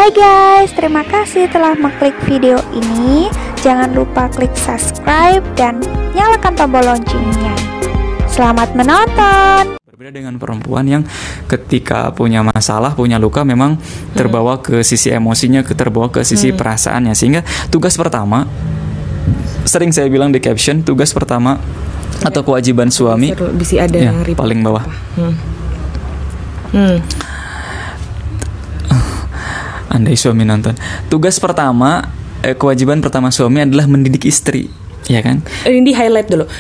Hai guys, terima kasih telah mengklik video ini. Jangan lupa klik subscribe dan nyalakan tombol loncengnya. Selamat menonton. Berbeda dengan perempuan yang ketika punya masalah, punya luka memang terbawa ke sisi emosinya, terbawa ke sisi perasaannya. Sehingga tugas pertama, sering saya bilang di caption, tugas pertama atau kewajiban suami bisa ada ya, paling bawah. Andai suami nonton. Tugas pertama, kewajiban pertama suami adalah mendidik istri, ya kan? Ini di highlight dulu.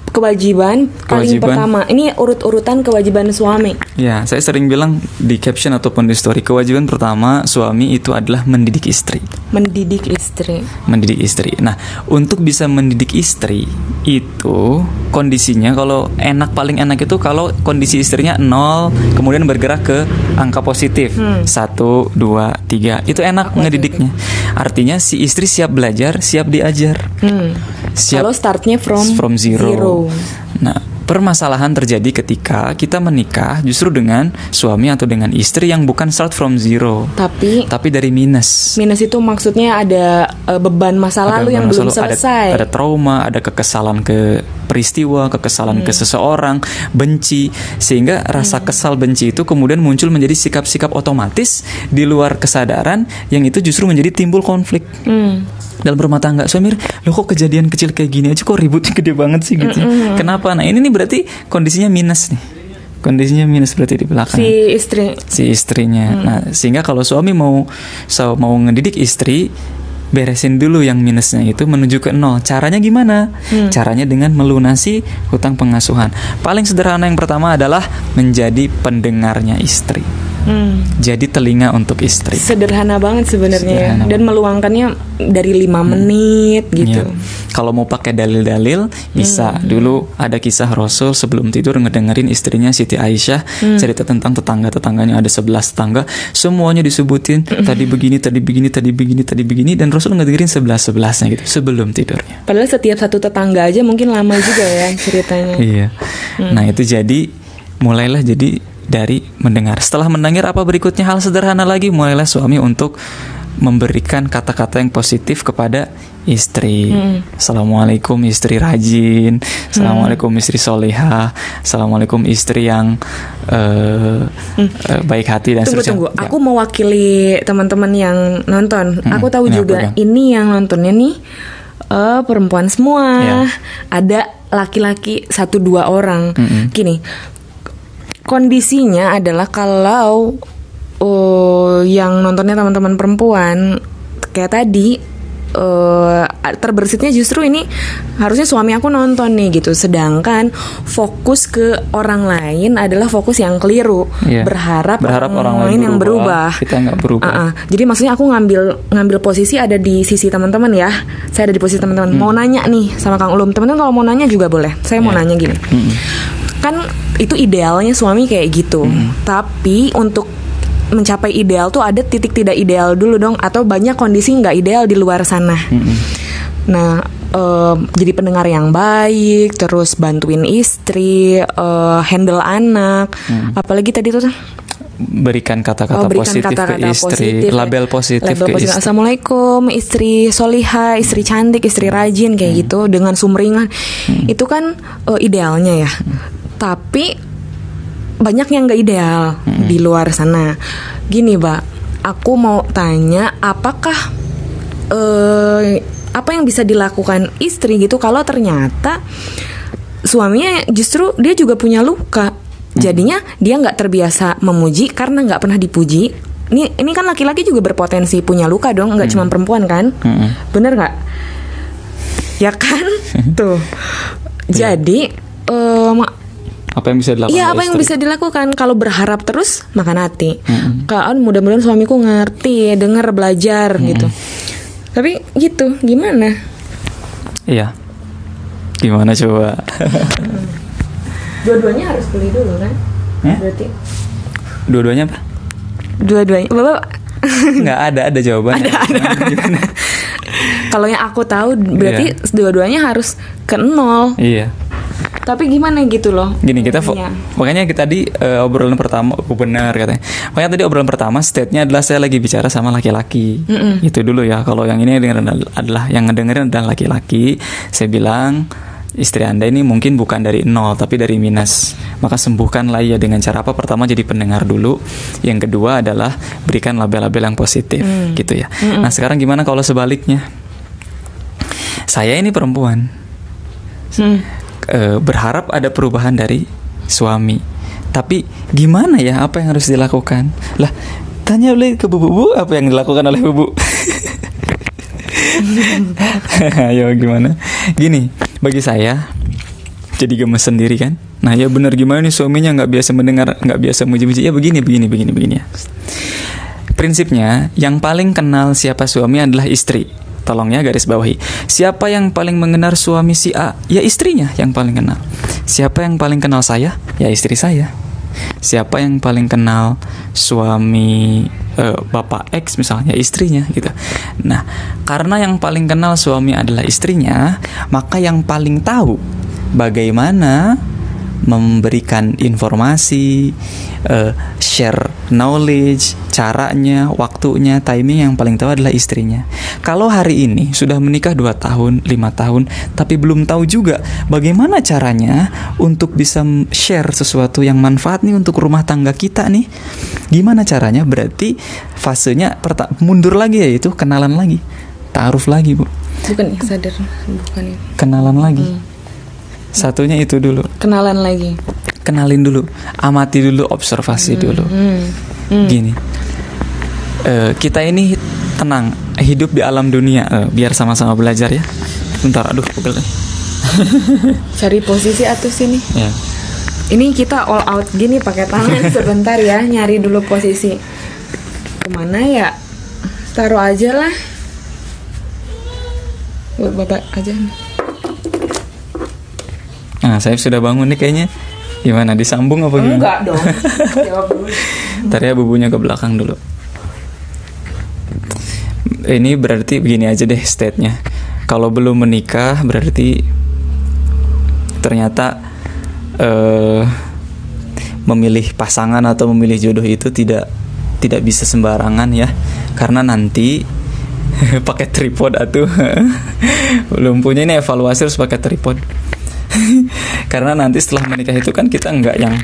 Kewajiban paling pertama. Ini urut-urutan kewajiban suami. Ya, saya sering bilang di caption ataupun di story, kewajiban pertama suami itu adalah mendidik istri. Mendidik istri. Mendidik istri. Nah, untuk bisa mendidik istri itu kondisinya kalau paling enak itu kalau kondisi istrinya 0 kemudian bergerak ke angka positif 1, 2, 3. Itu enak ngedidiknya. Artinya si istri siap belajar, siap diajar. Siap. Kalau startnya from zero. Nah, permasalahan terjadi ketika kita menikah justru dengan suami atau dengan istri yang bukan start from zero, tapi dari minus. Minus itu maksudnya ada beban masa lalu yang belum selesai. Ada trauma, ada kekesalan ke peristiwa, kekesalan ke seseorang, benci, sehingga rasa kesal benci itu kemudian muncul menjadi sikap-sikap otomatis di luar kesadaran yang itu justru menjadi timbul konflik. Dalam rumah tangga, suami, loh kok kejadian kecil kayak gini aja kok ributnya gede banget sih gitu. Kenapa? Nah ini nih berarti kondisinya minus nih. Kondisinya minus berarti di belakang. Si istrinya. Nah sehingga kalau suami mau ngedidik istri, beresin dulu yang minusnya itu menuju ke 0. Caranya gimana? Caranya dengan melunasi hutang pengasuhan. Paling sederhana yang pertama adalah menjadi pendengarnya istri. Jadi telinga untuk istri. Sederhana banget sebenarnya ya. Dan meluangkannya dari 5 menit gitu. Ya. Kalau mau pakai dalil-dalil bisa. Dulu ada kisah Rasul sebelum tidur ngedengerin istrinya Siti Aisyah cerita tentang tetangga-tetangganya, ada 11 tetangga, semuanya disebutin tadi begini, tadi begini, tadi begini, tadi begini, dan Rasul ngedengerin 11-11-nya gitu sebelum tidurnya. Padahal setiap satu tetangga aja mungkin lama juga ya ceritanya. Iya. Nah itu jadi mulailah jadi dari mendengar. Setelah mendengar, apa berikutnya? Hal sederhana lagi, mulailah suami untuk memberikan kata-kata yang positif kepada istri. Assalamualaikum istri rajin, assalamualaikum istri solehah, assalamualaikum istri yang baik hati dan seterusnya. Tunggu. Aku mewakili teman-teman yang nonton. Aku tahu juga ini yang nontonnya nih perempuan semua. Ada laki-laki 1-2 orang. Gini, kondisinya adalah kalau yang nontonnya teman-teman perempuan kayak tadi, terbersitnya justru ini harusnya suami aku nonton nih gitu. Sedangkan fokus ke orang lain adalah fokus yang keliru. Berharap orang lain yang berubah. Kita nggak berubah. Jadi maksudnya aku ngambil posisi ada di sisi teman-teman ya. Saya ada di posisi teman-teman. Mau nanya nih sama Kang Ulum. Teman-teman kalau mau nanya juga boleh. Saya mau nanya gini. Kan itu idealnya suami kayak gitu. Tapi untuk mencapai ideal tuh ada titik tidak ideal dulu dong, atau banyak kondisi nggak ideal di luar sana. Nah, jadi pendengar yang baik, terus bantuin istri, handle anak, apalagi tadi tuh berikan kata-kata positif ke istri, label positif ke istri. Assalamualaikum istri solihah, istri cantik, istri rajin kayak gitu dengan sumringah. Itu kan idealnya ya. Tapi banyak yang gak ideal di luar sana. Gini Mbak, aku mau tanya, apakah apa yang bisa dilakukan istri gitu kalau ternyata suaminya justru dia juga punya luka. Jadinya dia gak terbiasa memuji karena gak pernah dipuji. Ini kan laki-laki juga berpotensi punya luka dong, gak cuma perempuan kan? Bener gak? Ya kan? Tuh. Jadi apa yang bisa dilakukan? Iya, apa yang bisa dilakukan? Kalau berharap terus makan hati. Kalau mudah-mudahan suamiku ngerti, dengar, belajar gitu. Tapi gitu, gimana? Iya. Gimana coba? Dua-duanya harus beli dulu kan? Berarti. Dua-duanya apa? Dua-duanya. Bapak nggak ada jawabannya. Ada. Kalau yang aku tahu berarti dua-duanya harus ke 0. Iya. Tapi gimana gitu loh. Gini makanya kita tadi obrolan pertama benar katanya. Makanya tadi obrolan pertama state-nya adalah saya lagi bicara sama laki-laki. Itu dulu ya. Kalau yang ini adalah yang ngedengerin adalah laki-laki. Saya bilang istri Anda ini mungkin bukan dari 0 tapi dari minus. Maka sembuhkanlah ya dengan cara apa? Pertama jadi pendengar dulu. Yang kedua adalah berikan label-label yang positif gitu ya. Nah, sekarang gimana kalau sebaliknya? Saya ini perempuan. Berharap ada perubahan dari suami. Tapi gimana ya, apa yang harus dilakukan? Lah, tanya oleh ke bu apa yang dilakukan oleh bu. Ayo gimana? Gini, bagi saya jadi gemes sendiri kan. Nah ya benar, gimana nih suaminya nggak biasa mendengar, nggak biasa muji-muji. Ya begini ya. Prinsipnya yang paling kenal siapa suami adalah istri. Tolong ya garis bawahi. Siapa yang paling mengenal suami si A? Ya istrinya yang paling kenal. Siapa yang paling kenal saya? Ya istri saya. Siapa yang paling kenal suami Bapak X misalnya? Istrinya gitu. Nah, karena yang paling kenal suami adalah istrinya, maka yang paling tahu bagaimana memberikan informasi, share knowledge, caranya, waktunya, timing, yang paling tahu adalah istrinya. Kalau hari ini sudah menikah 2 tahun, 5 tahun, tapi belum tahu juga bagaimana caranya untuk bisa share sesuatu yang manfaat nih untuk rumah tangga kita nih, gimana caranya? Berarti fasenya mundur lagi, yaitu kenalan lagi, ta'aruf lagi, Bu. Bukan sadar, bukan. Kenalan lagi. Satunya itu dulu. Kenalan lagi. Kenalin dulu, amati dulu, observasi dulu. Gini, kita ini tenang, hidup di alam dunia, biar sama-sama belajar ya. Bentar, aduh, pegel. Cari posisi atau sini. Ya. Ini kita all out gini pakai tangan sebentar ya, nyari dulu posisi. Kemana ya? Taruh aja lah. Buat bapak aja. Nah, saya sudah bangun nih kayaknya. Gimana, disambung apa gimana? Enggak dong. Jawab dulu. Ntar ya bubunya ke belakang dulu. Ini berarti begini aja deh state-nya. Kalau belum menikah berarti ternyata memilih pasangan atau memilih jodoh itu tidak bisa sembarangan ya. Karena nanti pakai tripod atuh. Belum punya, ini evaluasi harus pakai tripod. Karena nanti setelah menikah itu kan kita nggak yang,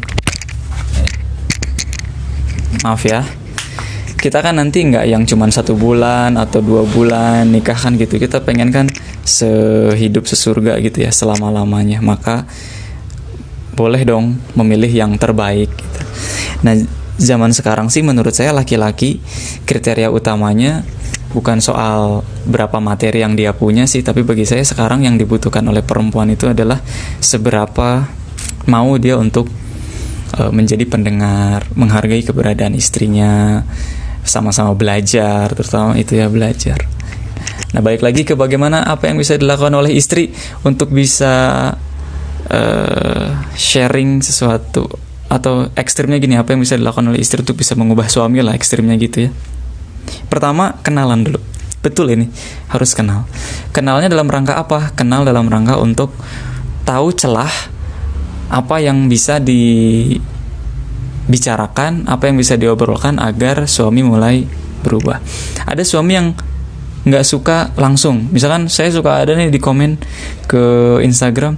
maaf ya, kita kan nanti nggak yang cuman 1 bulan atau 2 bulan nikah kan gitu. Kita pengen kan sehidup sesurga gitu ya, selama-lamanya. Maka boleh dong memilih yang terbaik gitu. Nah, zaman sekarang sih menurut saya laki-laki kriteria utamanya bukan soal berapa materi yang dia punya sih, tapi bagi saya sekarang yang dibutuhkan oleh perempuan itu adalah seberapa mau dia untuk menjadi pendengar, menghargai keberadaan istrinya, sama-sama belajar, terutama itu ya, belajar. Nah, balik lagi ke bagaimana apa yang bisa dilakukan oleh istri untuk bisa sharing sesuatu, atau ekstrimnya gini, apa yang bisa dilakukan oleh istri untuk bisa mengubah suami lah, ekstrimnya gitu ya. Pertama, kenalan dulu. Betul, ini harus kenal. Kenalnya dalam rangka apa? Kenal dalam rangka untuk tahu celah apa yang bisa dibicarakan, apa yang bisa diobrolkan agar suami mulai berubah. Ada suami yang nggak suka langsung. Misalkan saya suka ada nih di komen ke Instagram,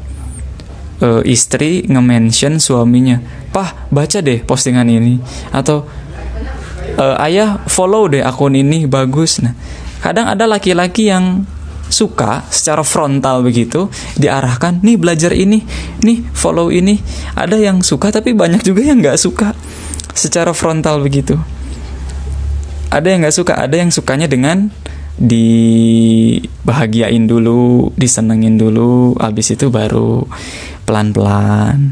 istri nge-mention suaminya, "Pah, baca deh postingan ini," atau "Ayah, follow deh akun ini, bagus." Nah, kadang ada laki-laki yang suka secara frontal begitu, diarahkan, "Nih belajar ini, nih follow ini." Ada yang suka, tapi banyak juga yang nggak suka secara frontal begitu. Ada yang nggak suka, ada yang sukanya dengan dibahagiain dulu, disenengin dulu, habis itu baru pelan-pelan.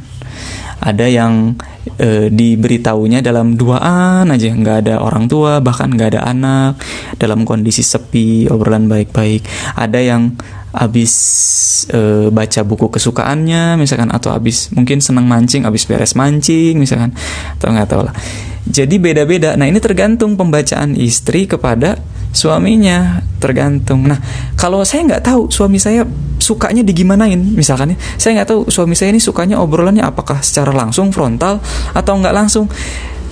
Ada yang diberitahunya dalam duaan aja, nggak ada orang tua, bahkan nggak ada anak, dalam kondisi sepi, obrolan baik-baik. Ada yang habis baca buku kesukaannya misalkan, atau habis mungkin senang mancing, habis beres mancing misalkan, atau nggak tahu lah. Jadi beda-beda. Nah, ini tergantung pembacaan istri kepada suaminya, tergantung. Nah, kalau saya nggak tahu suami saya sukanya digimanain, misalkan ya, saya nggak tahu suami saya ini sukanya obrolannya apakah secara langsung frontal atau nggak langsung.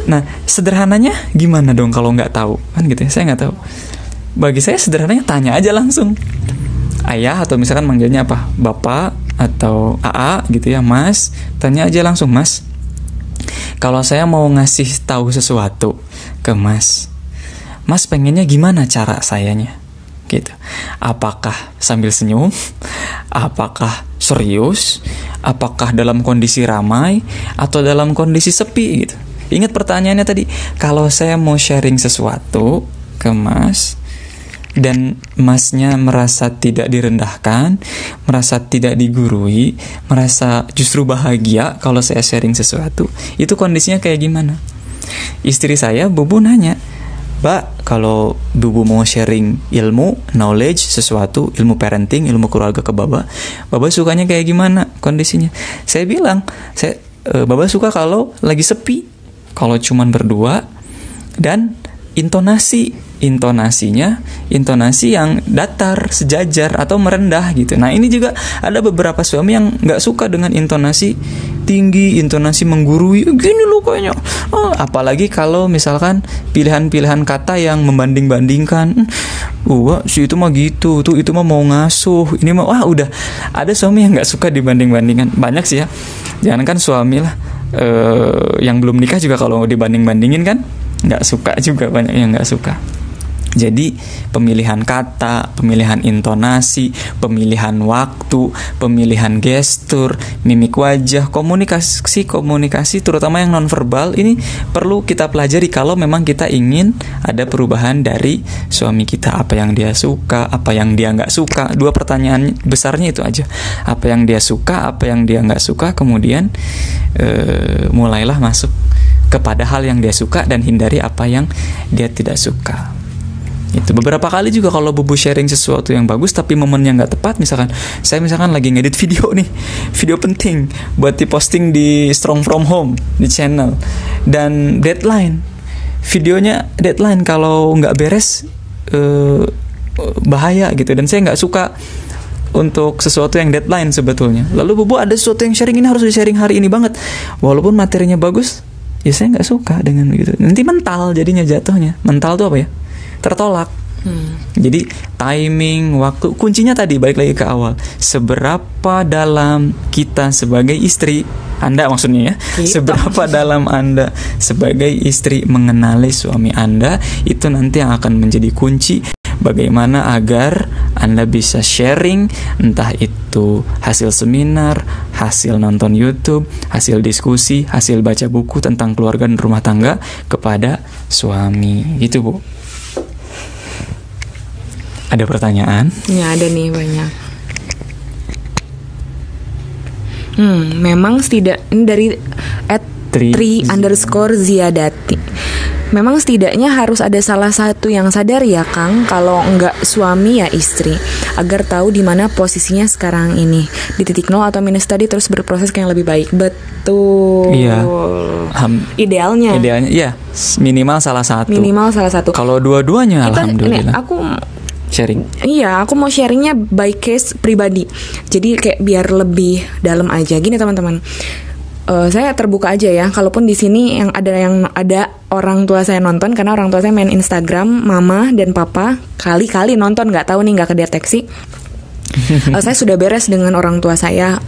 Nah, sederhananya gimana dong kalau nggak tahu, kan gitu ya? Saya nggak tahu. Bagi saya sederhananya tanya aja langsung, ayah, atau misalkan manggilnya apa, bapak atau AA gitu ya, mas, tanya aja langsung, mas, kalau saya mau ngasih tahu sesuatu ke mas pengennya gimana cara sayanya gitu. Apakah sambil senyum? Apakah serius? Apakah dalam kondisi ramai atau dalam kondisi sepi gitu. Ingat pertanyaannya tadi, kalau saya mau sharing sesuatu ke mas dan masnya merasa tidak direndahkan, merasa tidak digurui, merasa justru bahagia kalau saya sharing sesuatu, itu kondisinya kayak gimana? Istri saya, Bubu, nanya, Mbak, kalau Bubu mau sharing ilmu, knowledge, sesuatu, ilmu parenting, ilmu keluarga ke Baba sukanya kayak gimana kondisinya? Saya bilang, Baba suka kalau lagi sepi, kalau cuman berdua, dan intonasi yang datar, sejajar atau merendah gitu. Nah, ini juga ada beberapa suami yang nggak suka dengan intonasi tinggi, intonasi menggurui, gini loh kayaknya. Apalagi kalau misalkan pilihan-pilihan kata yang membanding-bandingkan. Wah, si itu mah gitu, tuh itu mah mau ngasuh, ini mah udah. Ada suami yang nggak suka dibanding-bandingkan. Banyak sih ya. Jangankan suami lah, yang belum nikah juga kalau dibanding-bandingin kan nggak suka juga, banyak yang nggak suka. Jadi pemilihan kata, pemilihan intonasi, pemilihan waktu, pemilihan gestur, mimik wajah, komunikasi terutama yang nonverbal ini perlu kita pelajari kalau memang kita ingin ada perubahan dari suami kita. Apa yang dia suka, apa yang dia nggak suka. 2 pertanyaan besarnya itu aja. Apa yang dia suka, apa yang dia nggak suka, kemudian mulailah masuk kepada hal yang dia suka dan hindari apa yang dia tidak suka. Itu beberapa kali juga kalau Bubu sharing sesuatu yang bagus tapi momennya nggak tepat, misalkan saya lagi ngedit video nih, video penting buat diposting di Strong From Home di channel, dan videonya deadline, kalau nggak beres bahaya gitu, dan saya nggak suka untuk sesuatu yang deadline sebetulnya. Lalu Bubu ada sesuatu yang sharing, ini harus di sharing hari ini banget, walaupun materinya bagus, ya saya nggak suka dengan begitu. Nanti mental jadinya, jatuhnya mental tuh apa ya, tertolak. Jadi timing, waktu, kuncinya tadi balik lagi ke awal. Seberapa dalam kita sebagai istri, Anda maksudnya ya, seberapa dalam Anda sebagai istri mengenali suami Anda, itu nanti yang akan menjadi kunci bagaimana agar Anda bisa sharing, entah itu hasil seminar, hasil nonton YouTube, hasil diskusi, hasil baca buku tentang keluarga dan rumah tangga kepada suami. Itu, Bu. Ada pertanyaan? Ya, ada nih banyak. Memang ini dari @tri_ziyadati. Memang setidaknya harus ada salah satu yang sadar ya, Kang, kalau enggak suami ya istri, agar tahu di mana posisinya sekarang ini, di titik nol atau minus tadi, terus berproses ke yang lebih baik. Betul. Iya. Idealnya ya minimal salah satu. Kalau dua-duanya alhamdulillah. Aku sharing. Iya, aku mau sharingnya by case pribadi. Jadi kayak biar lebih dalam aja. Gini teman-teman, saya terbuka aja ya. Kalaupun di sini yang ada orang tua saya nonton, karena orang tua saya main Instagram, mama dan papa kali-kali nonton, nggak tahu nih, nggak kedeteksi. Saya sudah beres dengan orang tua saya.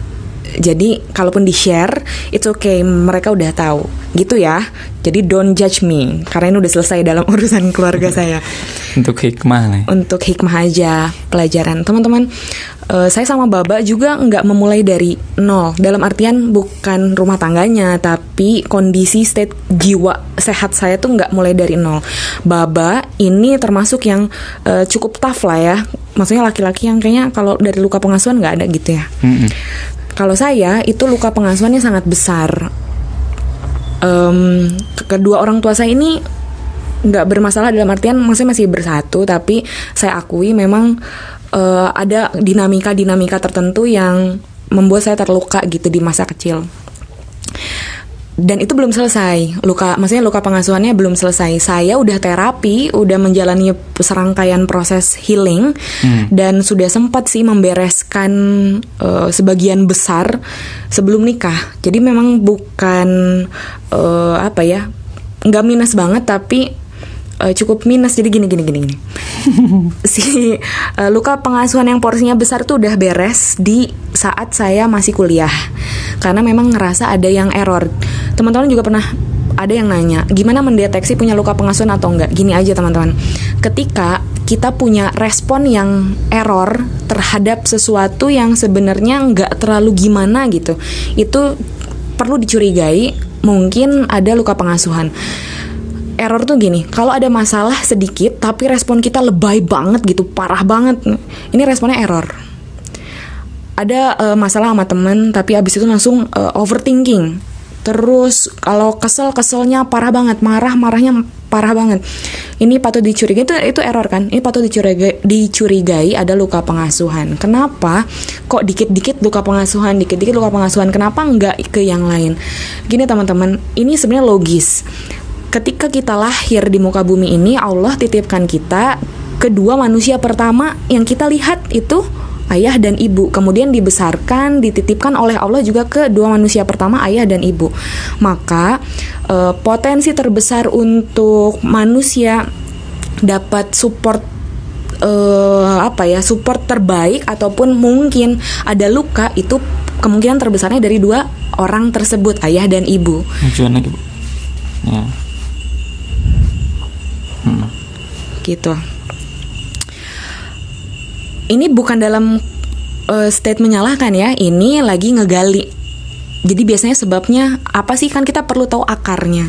Jadi kalaupun di share, it's okay, mereka udah tahu, gitu ya. Jadi don't judge me, karena ini udah selesai dalam urusan keluarga saya. Untuk hikmah aja, pelajaran. Teman-teman, saya sama Baba juga nggak memulai dari nol. Dalam artian bukan rumah tangganya, tapi kondisi state jiwa sehat saya tuh nggak mulai dari nol. Baba ini termasuk yang cukup tough lah ya. Maksudnya laki-laki yang kayaknya kalau dari luka pengasuhan nggak ada gitu ya. Kalau saya itu luka pengasuhannya sangat besar. Kedua orang tua saya ini nggak bermasalah dalam artian maksudnya masih bersatu, tapi saya akui memang ada dinamika tertentu yang membuat saya terluka gitu di masa kecil. Dan itu belum selesai, maksudnya luka pengasuhannya belum selesai. Saya udah terapi, udah menjalani serangkaian proses healing, dan sudah sempat sih membereskan sebagian besar sebelum nikah. Jadi memang bukan nggak minus banget, tapi cukup minus. Jadi gini. Si luka pengasuhan yang porsinya besar tuh udah beres di saat saya masih kuliah, karena memang ngerasa ada yang error. Teman-teman juga pernah ada yang nanya, gimana mendeteksi punya luka pengasuhan atau enggak? Gini aja teman-teman, ketika kita punya respon yang error terhadap sesuatu yang sebenarnya nggak terlalu gimana gitu, itu perlu dicurigai mungkin ada luka pengasuhan. Error tuh gini, kalau ada masalah sedikit tapi respon kita lebay banget gitu, parah banget, ini responnya error. Ada masalah sama temen tapi abis itu langsung overthinking. Terus kalau keselnya parah banget, marahnya parah banget. Ini patut dicurigai, itu error kan? Ini patut dicurigai ada luka pengasuhan. Kenapa? Kok dikit-dikit luka pengasuhan, kenapa nggak ke yang lain? Gini teman-teman, ini sebenarnya logis. Ketika kita lahir di muka bumi ini, Allah titipkan kita kedua manusia pertama yang kita lihat itu ayah dan ibu. Kemudian dibesarkan, dititipkan oleh Allah juga ke dua manusia pertama, ayah dan ibu. Maka potensi terbesar untuk manusia dapat support support terbaik ataupun mungkin ada luka, itu kemungkinan terbesarnya dari dua orang tersebut, ayah dan ibu. Ya. Gitu. Ini bukan dalam state menyalahkan ya, ini lagi ngegali. Jadi biasanya sebabnya apa sih, kan kita perlu tahu akarnya.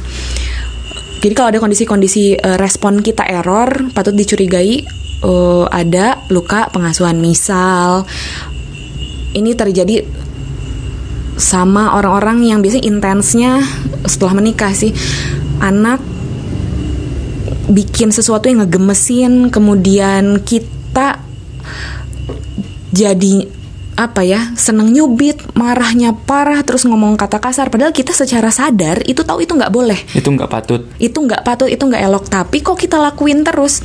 Jadi kalau ada kondisi-kondisi respon kita error, patut dicurigai ada luka pengasuhan. Misal ini terjadi sama orang-orang yang biasanya intensnya setelah menikah sih, anak bikin sesuatu yang ngegemesin, kemudian kita jadi seneng nyubit, marahnya parah, terus ngomong kata kasar, padahal kita secara sadar itu tahu itu nggak boleh, itu nggak patut, itu nggak elok, tapi kok kita lakuin terus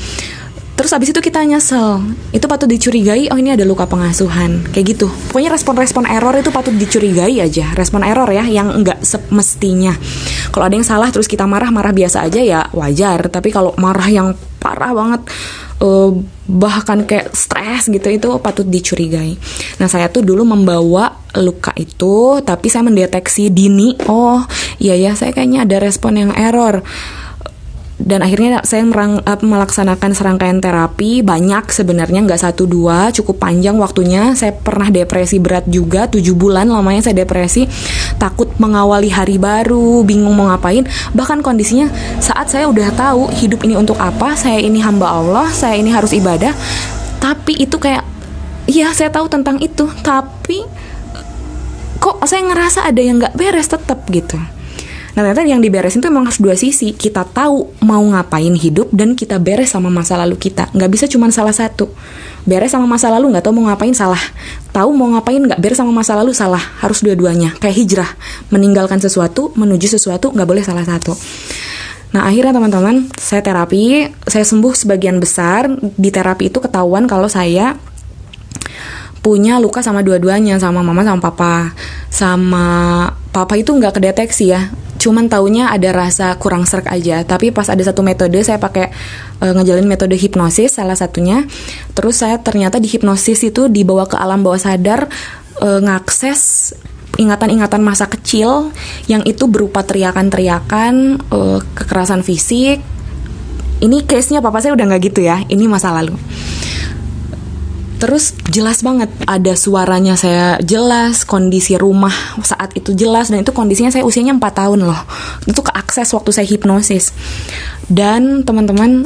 habis itu kita nyesel. Itu patut dicurigai, oh ini ada luka pengasuhan, kayak gitu. Pokoknya respon-respon error itu patut dicurigai aja, respon error ya, yang nggak semestinya. Kalau ada yang salah terus kita marah biasa aja ya wajar, tapi kalau marah yang parah banget, bahkan kayak stres gitu, itu patut dicurigai. Nah, saya tuh dulu membawa luka itu, tapi saya mendeteksi dini, oh iya ya, saya kayaknya ada respon yang error. Dan akhirnya saya melaksanakan serangkaian terapi, banyak sebenarnya, nggak 1-2, cukup panjang waktunya. Saya pernah depresi berat juga, 7 bulan lamanya saya depresi, takut mengawali hari baru, bingung mau ngapain. Bahkan kondisinya saat saya udah tahu hidup ini untuk apa, saya ini hamba Allah, saya ini harus ibadah, tapi itu kayak, iya saya tahu tentang itu, tapi kok saya ngerasa ada yang nggak beres tetap gitu. Nah, ternyata yang diberesin itu memang harus dua sisi. Kita tahu mau ngapain hidup, dan kita beres sama masa lalu kita. Nggak bisa cuma salah satu. Beres sama masa lalu, nggak tahu mau ngapain, salah. Tahu mau ngapain, nggak beres sama masa lalu, salah. Harus dua-duanya. Kayak hijrah, meninggalkan sesuatu, menuju sesuatu, nggak boleh salah satu. Nah, akhirnya teman-teman, saya terapi, saya sembuh sebagian besar. Di terapi itu ketahuan kalau saya punya luka sama dua-duanya, sama mama sama papa. Sama papa itu nggak kedeteksi ya, cuman taunya ada rasa kurang sreg aja. Tapi pas ada satu metode, saya pakai ngejalin metode hipnosis salah satunya. Terus saya ternyata di hipnosis itu dibawa ke alam bawah sadar, ngakses ingatan-ingatan masa kecil yang itu berupa teriakan-teriakan, kekerasan fisik. Ini case-nya papa saya udah nggak gitu ya, ini masa lalu. Terus jelas banget, ada suaranya saya jelas, kondisi rumah saat itu jelas, dan itu kondisinya saya usianya 4 tahun loh. Itu keakses waktu saya hipnosis. Dan teman-teman,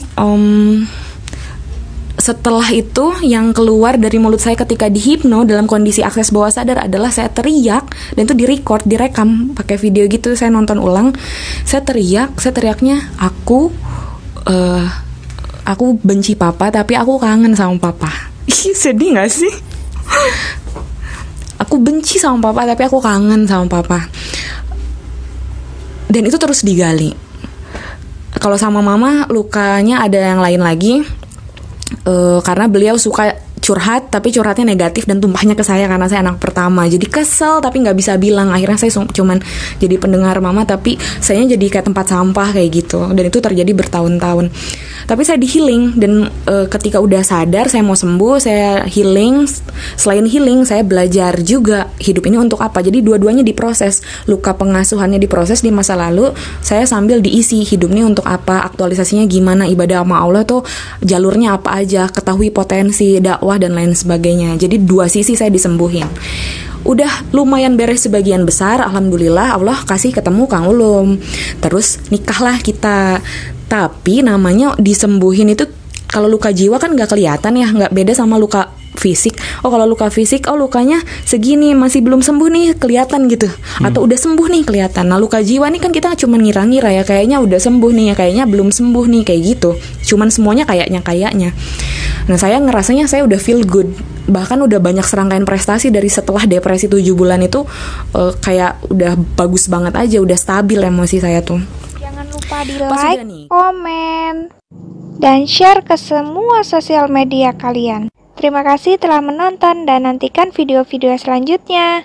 setelah itu yang keluar dari mulut saya ketika dihipno dalam kondisi akses bawah sadar adalah saya teriak, dan itu direkam pakai video gitu, saya nonton ulang. Saya teriaknya, aku benci papa, tapi aku kangen sama papa. Sedih gak sih? Aku benci sama papa, tapi aku kangen sama papa. Dan itu terus digali. Kalau sama mama lukanya ada yang lain lagi, karena beliau suka curhat, tapi curhatnya negatif dan tumpahnya ke saya karena saya anak pertama. Jadi kesel tapi nggak bisa bilang. Akhirnya saya cuman jadi pendengar mama, tapi saya jadi kayak tempat sampah kayak gitu. Dan itu terjadi bertahun-tahun. Tapi saya di healing, dan ketika udah sadar saya mau sembuh, saya healing. Selain healing, saya belajar juga hidup ini untuk apa. Jadi dua-duanya diproses. Luka pengasuhannya diproses di masa lalu, saya sambil diisi hidup ini untuk apa, aktualisasinya gimana, ibadah sama Allah tuh jalurnya apa aja, ketahui potensi dakwah dan lain sebagainya. Jadi dua sisi saya disembuhin. Udah lumayan beres sebagian besar, alhamdulillah Allah kasih ketemu Kang Ulum. Terus nikahlah kita. Tapi namanya disembuhin itu, kalau luka jiwa kan nggak kelihatan ya, nggak beda sama luka fisik. Oh kalau luka fisik, oh lukanya segini, masih belum sembuh nih, kelihatan gitu. Atau udah sembuh nih, kelihatan. Nah luka jiwa nih kan kita cuma ngira-ngira ya, kayaknya udah sembuh nih, ya kayaknya belum sembuh nih, kayak gitu. Cuman semuanya kayaknya. Nah saya ngerasanya saya udah feel good. Bahkan udah banyak serangkaian prestasi dari setelah depresi 7 bulan itu, kayak udah bagus banget aja, udah stabil emosi saya tuh. Jangan lupa di like, komen, dan share ke semua sosial media kalian. Terima kasih telah menonton dan nantikan video-video selanjutnya.